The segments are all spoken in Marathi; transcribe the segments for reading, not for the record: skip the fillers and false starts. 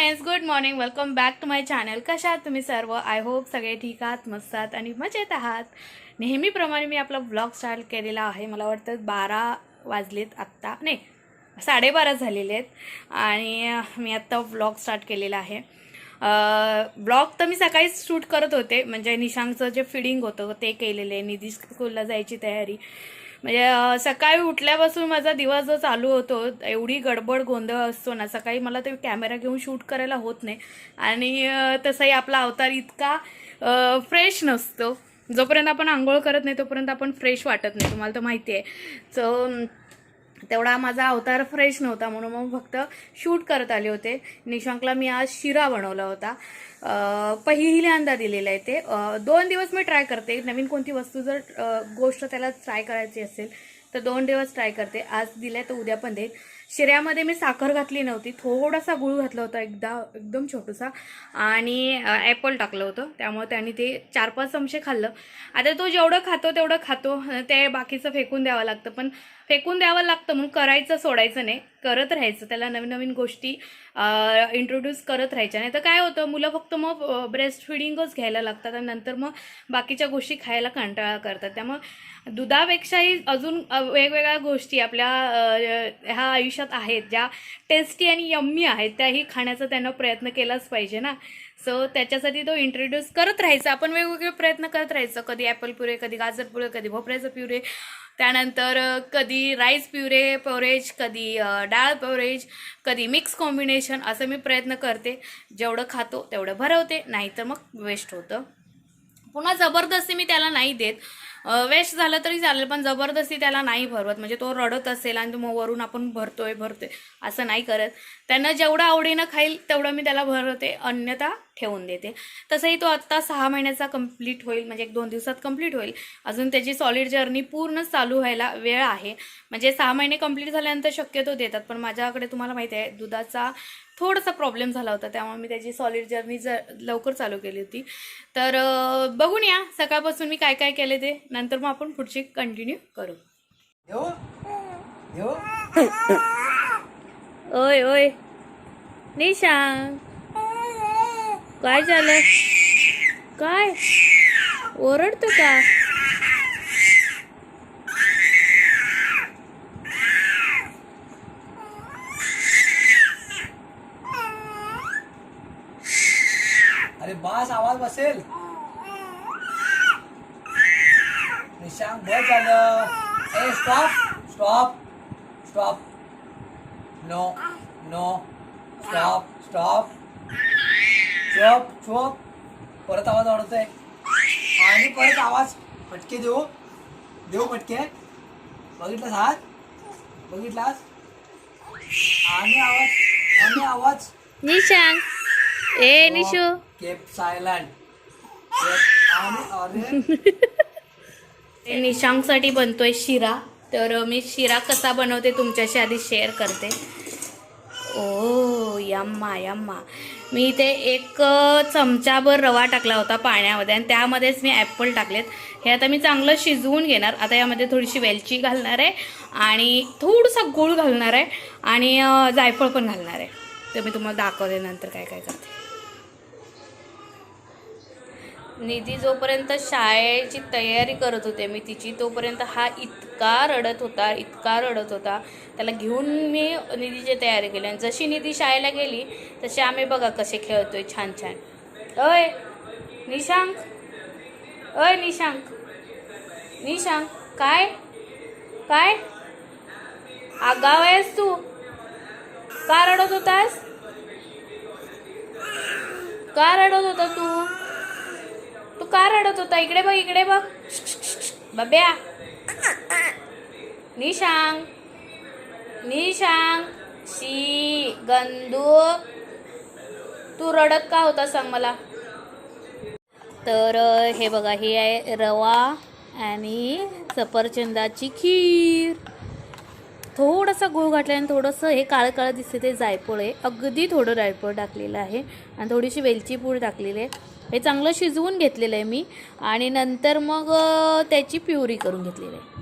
Friends, good morning. Welcome back to my channel. कशा आहात तुम्ही सर्व? आय होप सगळे ठीक आहात, मस्त आहात आणि मजेत आहात. नेहमीप्रमाणे मी आपला व्लॉग स्टार्ट केलेला आहे. मला वाटतं 12 वाजलेत आत्ता, नाही 12:30 झालेले आहेत आणि मी आत्ता व्लॉग स्टार्ट केलेला आहे. ब्लॉग तर मी सकाळीच शूट करत होते, म्हणजे निशांकचं जे फिडिंग होतं ते केलेले, निधी स्कूलला जायची तयारी. म्हणजे सकाळी उठल्यापासून माझा दिवस जो चालू होतो, एवढी गडबड गोंधळ असतो ना, सकाळी मला ते कॅमेरा घेऊन शूट करायला होत नाही. आणि तसंही आपला अवतार इतका फ्रेश नसतो. जोपर्यंत आपण आंघोळ करत नाही तोपर्यंत आपण फ्रेश वाटत नाही, तुम्हाला तर माहिती आहे. सो तेवढा माझा अवतार फ्रेश नव्हता, म्हणून मग फक्त शूट करत आले होते. निशांकला मी आज शिरा बनवला होता. पहिल्यांदा दिलेला आहे ते. 2 दिवस मी ट्राय करते, नवीन कोणती वस्तू जर गोष्ट त्याला ट्राय करायची असेल तर 2 दिवस ट्राय करते. आज दिलाय तर उद्या पण देईल. शिऱ्यामध्ये मी साखर घातली नव्हती, थोडासा गुळ घातला होता, एकदम छोटूसा, आणि ॲपल टाकलं होतं. त्यामुळे त्याने ते 4-5 चमचे खाल्लं. आता तो जेवढं खातो तेवढं खातो, ते बाकीचं फेकून द्यावं लागतं. पण फेकून द्यावं लागतं म्हणून करायचं सोडायचं नाही, करत राहायचं. त्याला नवीन नवीन गोष्टी इंट्रोड्यूस करत राहायच्या. नाही तर काय होतं, मुलं फक्त मग ब्रेस्ट फिडिंगच घ्यायला लागतात आणि नंतर मग बाकीच्या गोष्टी खायला कंटाळा करतात. त्यामुळे दुधापेक्षाही अजून वेगवेगळ्या गोष्टी आपल्या ह्या आयुष्यात आहेत, ज्या टेस्टी आणि यम्मी आहेत, त्याही खाण्याचा त्यांना प्रयत्न केलाच पाहिजे ना. सो त्याच्यासाठी तो इंट्रोड्यूस करत राहायचा. आपण वेगवेगळे प्रयत्न करत राहायचं, कधी ॲपल प्युरे, कधी गाजर प्युरे, कधी भोपळ्याचं प्युरे, त्यानंतर कधी राईस प्युरे पोरेज, कधी डाळ पोरेज, कधी मिक्स कॉम्बिनेशन. असं मी प्रयत्न करते. जेवढं खातो तेवढं भरवते, नाही तर मग वेस्ट होतं. पुन्हा जबरदस्ती मी त्याला नाही देत. वेस्ट झालं तरी चालेल, पण जबरदस्ती त्याला नाही भरवत. म्हणजे तो रडत असेल आणि मग वरून आपण भरतोय असं नाही करत. त्यांना जेवढं आवडीनं खाईल तेवढं मी त्याला भरवते, अन्यथा ठेवून देते. तसंही तो आत्ता 6 महिन्याचा कंप्लीट होईल, म्हणजे 1-2 दिवसात कंप्लीट होईल. अजून त्याची सॉलिड जर्नी पूर्ण चालू व्हायला वेळ आहे. म्हणजे 6 महिने कंप्लीट झाल्यानंतर शक्यतो देतात, पण माझ्याकडे तुम्हाला माहिती आहे दुधाचा थोडासा प्रॉब्लेम झाला होता, त्यामुळे मी त्याची सॉलिड जर्नी लवकर चालू केली होती. तर बघून या सकाळपासून मी काय काय केले ते, नंतर मग आपण पुढची कंटिन्यू करू. ओय ओय निशांक, काय झालं? काय ओरडतो का? अरे बास, आवाज बसेल. निशांक बस झालं. ए stop stop stop. No no stop stop. चोप चोप. परत आवाज वाढवतोय आणि परत आवाज. फटके देऊ फटके. बघितलास हात, बघितलास? आणि आवाज निशांक, ए निशू, केप सायलेंट. निशांकसाठी बनतोय शिरा. तर मी शिरा कसा बनवते तुमच्याशी आधी शेअर करते. ओ यम्मा यम्मा. मी इथे 1 चमचाभर रवा टाकला होता पाण्यामध्ये आणि त्यामध्येच मी ॲपल टाकलेत. हे आता मी चांगलं शिजवून घेणार. आता यामध्ये थोडीशी वेलची घालणार आहे आणि थोडासा गूळ घालणार आहे आणि जायफळ पण घालणार आहे. तर मी तुम्हाला दाखवते नंतर काय काय करते. निधी जोपर्यंत शाळेची तयारी करत होते मी तिची, तोपर्यंत हा इतका रडत होता. त्याला घेऊन मी निधीची तयारी केली आणि जशी निधी शाळेला गेली तशी आम्ही बघा कसे खेळतोय छान छान. ओय निशांक, ओय निशांक, निशांक, काय काय आगाव आहेस तू? का रडत होतास? का रडत होता तू? तू का रडत होता? इकडे बघ बब्या. निशांक, शी गंदू, तू रडत का होता सांग मला. तर हे बघा, हे आहे रवा आणि सफरचंदाची खीर. थोडासा गूळ घातल्याने थोडंसं हे काळं काळं दिसते, ते जायफळ आहे. अगदी थोडं जायफळ टाकलेलं आहे आणि थोडीशी वेलची पूड टाकलेली आहे. हे चांगलं शिजवून घेतलेलं आहे मी आणि नंतर मग त्याची प्युरी करून घेतलेली आहे.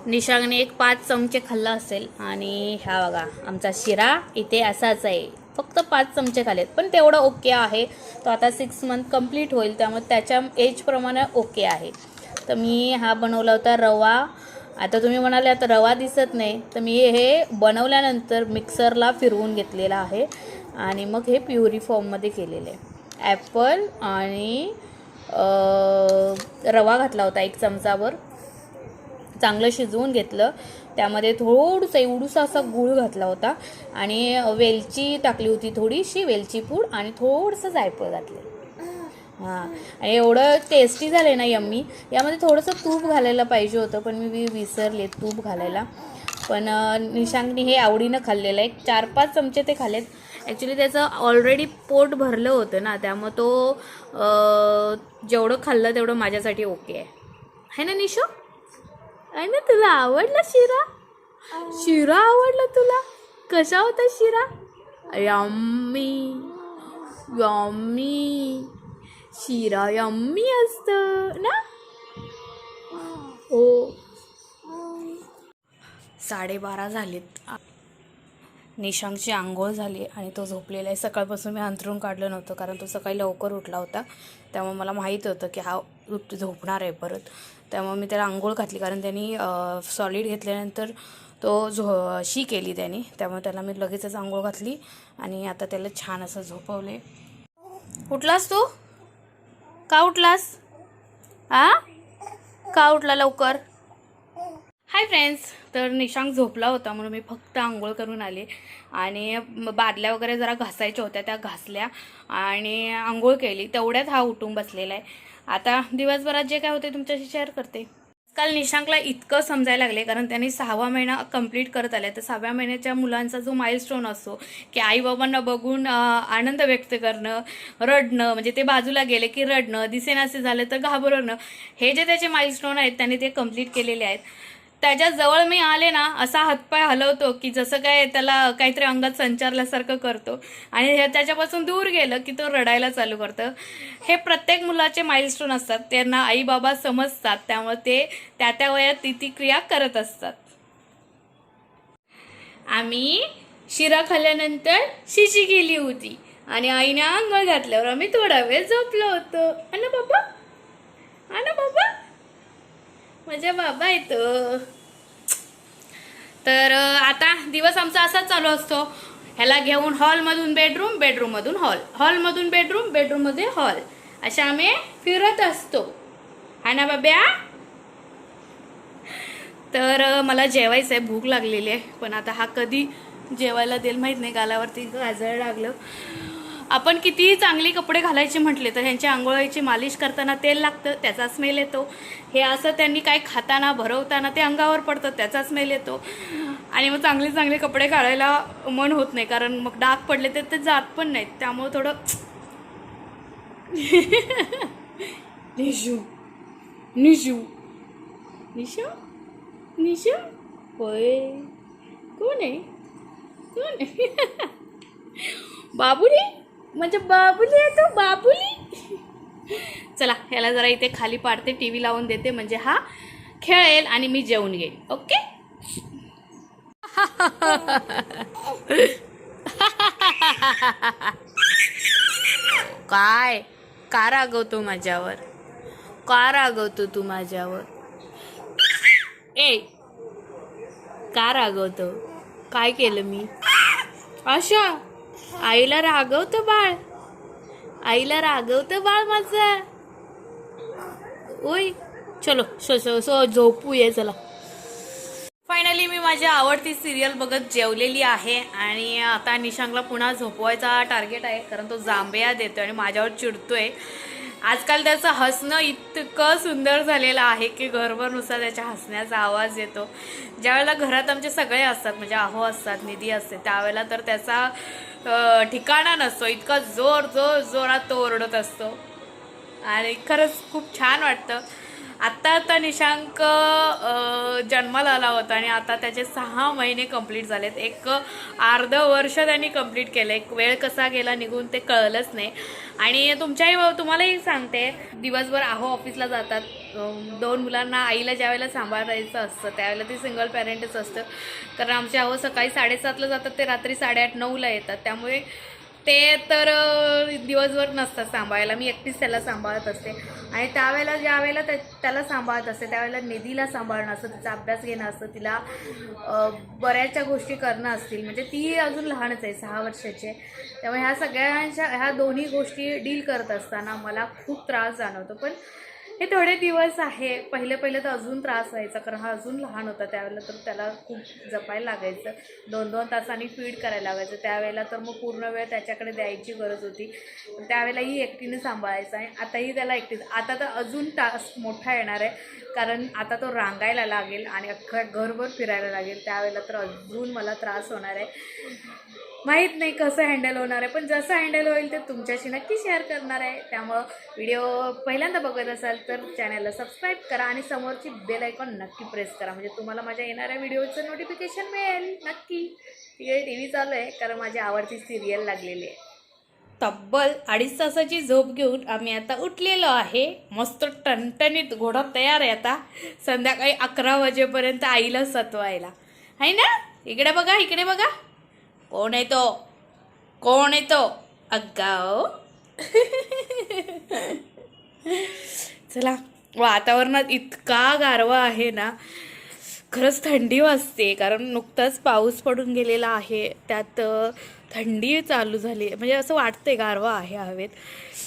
निशांगने एक 5 चमचे खाल्ला असेल आणि हा बघा आमचा शिरा इथे असाच आहे, फक्त 5 चमचे खाल्लेत पण तेवढं ओके आहे. तो आता 6 मंथ कंप्लीट होईल त्यामुळे त्याच्या एजप्रमाणे ओके आहे. तर मी हा बनवला होता रवा. आता तुम्ही म्हणाले आता रवा दिसत नाही, तर मी हे बनवल्यानंतर मिक्सरला फिरवून घेतलेलं आहे आणि मग हे प्युरी फॉर्ममध्ये केलेलं आहे. ॲपल आणि रवा घातला होता 1 चमचावर, चांगलं शिजवून घेतलं. त्यामध्ये थोडंसं एवढूसा असा गूळ घातला होता आणि वेलची टाकली होती, थोडीशी वेलची पूड आणि थोडंसं जायफळ घातलं. हां, आणि एवढं टेस्टी झालं ना यम्मी. यामध्ये थोडंसं तूप घालायला पाहिजे होतं पण मी विसरले तूप घालायला. पण निशांकने हे आवडीनं खाल्लेलं आहे. 4-5 चमचे ते खाल्लेत. ॲक्च्युली त्याचं ऑलरेडी पोट भरलं होतं ना, त्यामुळं तो जेवढं खाल्लं तेवढं माझ्यासाठी ओके आहे ना निशो? आहे ना? तुला आवडला शिरा? शिरा आवडला तुला? कसा होता शिरा? यम्मी यम्मी, शिरा यम्मी असतं ना? हो. 12:30 झालेत. निशांकची आंघोळ झाली आणि तो झोपलेला आहे. सकाळपासून मी अंथरूण काढलं नव्हतं कारण तो सकाळी लवकर उठला होता, त्यामुळे मला माहीत होतं की हा झोपणार आहे परत. त्यामुळे मी त्याला आंघोळ घातली कारण त्यांनी सॉलिड घेतल्यानंतर तो शी केली त्यांनी, त्यामुळे त्याला मी लगेचच आंघोळ घातली आणि आता त्याला छान असं झोपवले. उठलास तू? का उठलास? का उठला लवकर? हाय फ्रेंड्स, तर निशांक झोपला होता म्हणून मी फक्त आंघोळ करून आले आणि बादल्या वगैरे जरा घासायच्या होत्या त्या घासल्या आणि आंघोळ केली. तेवढ्यात हा उठून बसलेला आहे. आता दिवसभरात जे काय होते तुमच्याशी शेअर करते. काल निशांकला इतकं समजायला लागले कारण त्यांनी 6वा महिना कंप्लीट करत आले. तर 6व्या महिन्याच्या मुलांचा जो माइलस्टोन असतो की आईबाबांना बघून आनंद व्यक्त करणं, रडणं, म्हणजे ते बाजूला गेले की रडणं, दिसेनासे झालं तर घाबरणं, हे जे त्याचे माइलस्टोन आहेत त्यांनी ते कंप्लीट केलेले आहेत. त्याच्या जवळ मी आले ना असा हातपाय हलवतो की जसं काय त्याला काहीतरी अंगात संचारल्यासारखं करतो आणि हे त्याच्यापासून दूर गेलं की तो रडायला चालू करतं. हे प्रत्येक मुलाचे माइलस्टोन असतात, त्यांना आई बाबा समजतात, त्यामुळे ते त्या त्या वयात ती क्रिया करत असतात. आम्ही शिरा खाल्ल्यानंतर शिशी केली होती आणि आईने आंघोळ घातल्यावर आम्ही थोडा वेळ झोपलो होतो. ना बाबा? ना बाबा? माझ्या बाबा येतो. तर आता दिवस आमचा असाच चालू असतो. ह्याला घेऊन हॉलमधून बेडरूम, बेडरूममधून हॉल, हॉलमधून बेडरूम, बेडरूममध्ये हॉल, अशा आम्ही फिरत असतो. आहे ना बाब्या? तर मला जेवायचं आहे, भूक लागलेली आहे, पण आता हा कधी जेवायला देईल माहीत नाही. गालावरती गाजळ लागलं. आपण कितीही चांगले कपडे घालायचे म्हटले तर ह्यांच्या आंघोळीची मालिश करताना तेल लागतं, त्याचा स्मेल येतो. हे असं त्यांनी काय खाताना भरवताना ते अंगावर पडतं, त्याचा स्मेल येतो. आणि मग चांगले चांगले कपडे घालायला मन होत नाही कारण मग डाग पडले तर ते जात पण नाहीत. त्यामुळे थोडं निशू निशू निशू निशू होय. कोण आहे? कोण आहे? बाबुली, म्हणजे बाबुली आहे तो, बाबुली. चला ह्याला जरा इथे खाली पाडते, टीव्ही लावून देते, म्हणजे हा खेळेल आणि मी जेवून घेईन. ओके. काय का रागवतो माझ्यावर? का रागवतो तू माझ्यावर? ए, का रागवतो? काय केलं मी? अशा आईला रागवतं बाळ, आईला रागवतं बाळ माझं. ओय चलो झोपूया. चला फायनली मी माझी आवडती सिरियल बघत जेवलेली आहे आणि आता निशांकला पुन्हा झोपवायचा टार्गेट आहे कारण तो जांभया देतोय आणि माझ्यावर चिडतोय. आजकाल त्याचं हसणं इतकं सुंदर झालेलं आहे की घरभर नुसार त्याच्या हसण्याचा आवाज येतो. ज्यावेळेला घरात आमचे सगळे असतात, म्हणजे आहो असतात, निधी असते, त्यावेळेला तर त्याचा ठिकाणा नसतो, इतका जोरात तो ओरडत असतो आणि खरंच खूप छान वाटतं. आता निशांक जन्माला आला होता आणि आता त्याचे 6 महिने कंप्लीट झालेत. एक अर्ध वर्ष त्यांनी कंप्लीट केलं. एक वेळ कसा गेला निघून ते कळलंच नाही. आणि तुम्हालाही सांगते, दिवसभर ऑफिसला जातात. 2 मुलांना आईला ज्या वेळेला सांभाळायचं असतं त्यावेळेला ती सिंगल पॅरेंटच असतं. कारण आमचे सकाळी 7:30ला जातात, ते रात्री 8:30-9ला येतात. त्यामुळे ते तर दिवसभर नसतात सांभाळायला. मी एकटीच त्याला सांभाळत असते. आणि त्यावेळेला ज्या वेळेला त्याला सांभाळत असते त्यावेळेला निधीला सांभाळणं असतं, तिचा अभ्यास घेणं असतं, तिला बऱ्याचशा गोष्टी करणं असतील. म्हणजे ती अजून लहानच आहे, 6 वर्षाची. त्यामुळे ह्या दोन्ही गोष्टी डील करत असताना मला खूप त्रास जाणवतो. पण हे थोडे दिवस आहे. पहिले तर अजून त्रास व्हायचा, कारण हा अजून लहान होता त्यावेळेला. तर त्याला खूप जपायला लागायचं, 2-2 तासांनी फीड करायला लागायचं. त्यावेळेला तर मग पूर्ण वेळ त्याच्याकडे द्यायची गरज होती. त्यावेळेलाही एकटीने सांभाळायचं आहे. आताही त्याला एकटीच. आता तर अजून तास मोठा येणार आहे, कारण आता तो रांगायला लागेल आणि अख्खं घरभर फिरायला लागेल. त्यावेळेला तर अजून मला त्रास होणार आहे. माहीत नाही कसं हँडल होणार आहे, पण जसं हँडल होईल ते तुमच्याशी नक्की शेअर करणार आहे. त्यामुळं व्हिडिओ पहिल्यांदा बघत असाल तर चॅनलला सबस्क्राईब करा आणि समोरची बेल आयकॉन नक्की प्रेस करा, म्हणजे तुम्हाला माझ्या येणाऱ्या व्हिडिओचं नोटिफिकेशन मिळेल. नक्की. तिकडे TV चालू आहे, कारण माझी आवडती सिरियल लागलेली आहे. तब्बल 2.5 तासाची झोप घेऊन आम्ही आता उठलेलो आहे. मस्त टणटणीत घोडा तयार आहे आता संध्याकाळी 11 वाजेपर्यंत आईला सतवायला. आहे ना? इकडे बघा. कोण आहे तो अग्गाव. चला, वातावरणात इतका गारवा आहे ना, खरंच थंडी वाजते. कारण नुकताच पाऊस पडून गेलेला आहे, त्यात थंडी चालू झाली. म्हणजे असं वाटतंय गारवा आहे हवेत.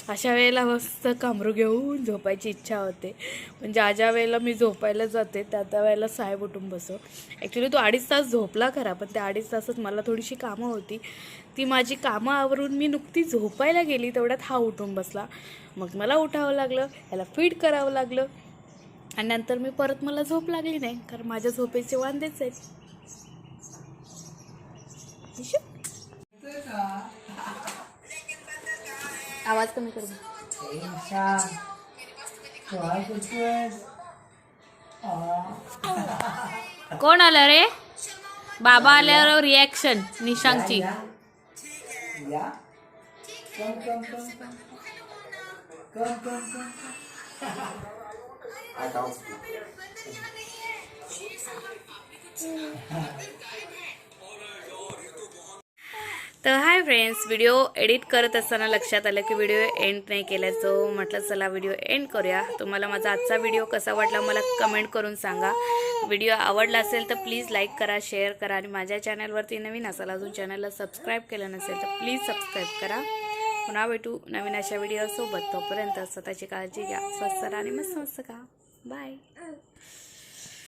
अशा वेळेला मस्त कामरू घेऊन झोपायची इच्छा होते. पण ज्या वेळेला मी झोपायला जाते त्या वेळेला साहेब उठून बसव. ॲक्च्युली तो 2.5 तास झोपला खरा, पण त्या 2.5 तासात मला थोडीशी कामं होती. ती माझी कामं आवरून मी नुकती झोपायला गेली, तेवढ्यात हा उठून बसला. मग मला उठावं लागलं, याला फीड करावं लागलं. आणि नंतर मला झोप लागली नाही, कारण माझ्या झोपेचे वांदेच आहेत. आवाज कमी करू. कोण आलं रे? बाबा आल्यावर रिॲक्शन निशांकची. तर हाय फ्रेंड्स, व्हिडिओ एडिट करत असताना लक्षात आलं की व्हिडिओ एंड नाही केला. सो म्हटलं चला व्हिडिओ एंड करूया. तुम्हाला माझा आजचा व्हिडिओ कसा वाटला मला कमेंट करून सांगा. व्हिडिओ आवडला असेल तर प्लीज लाईक करा, शेअर करा. आणि माझ्या चॅनलवरती नवीन असाल, अजून चॅनलला सबस्क्राईब केलं नसेल तर प्लीज सबस्क्राईब करा. पुन्हा भेटू नवीन अशा व्हिडिओसोबत. तोपर्यंत स्वतःची काळजी घ्या, स्वस्त राहा आणि मस्त खा. बाय.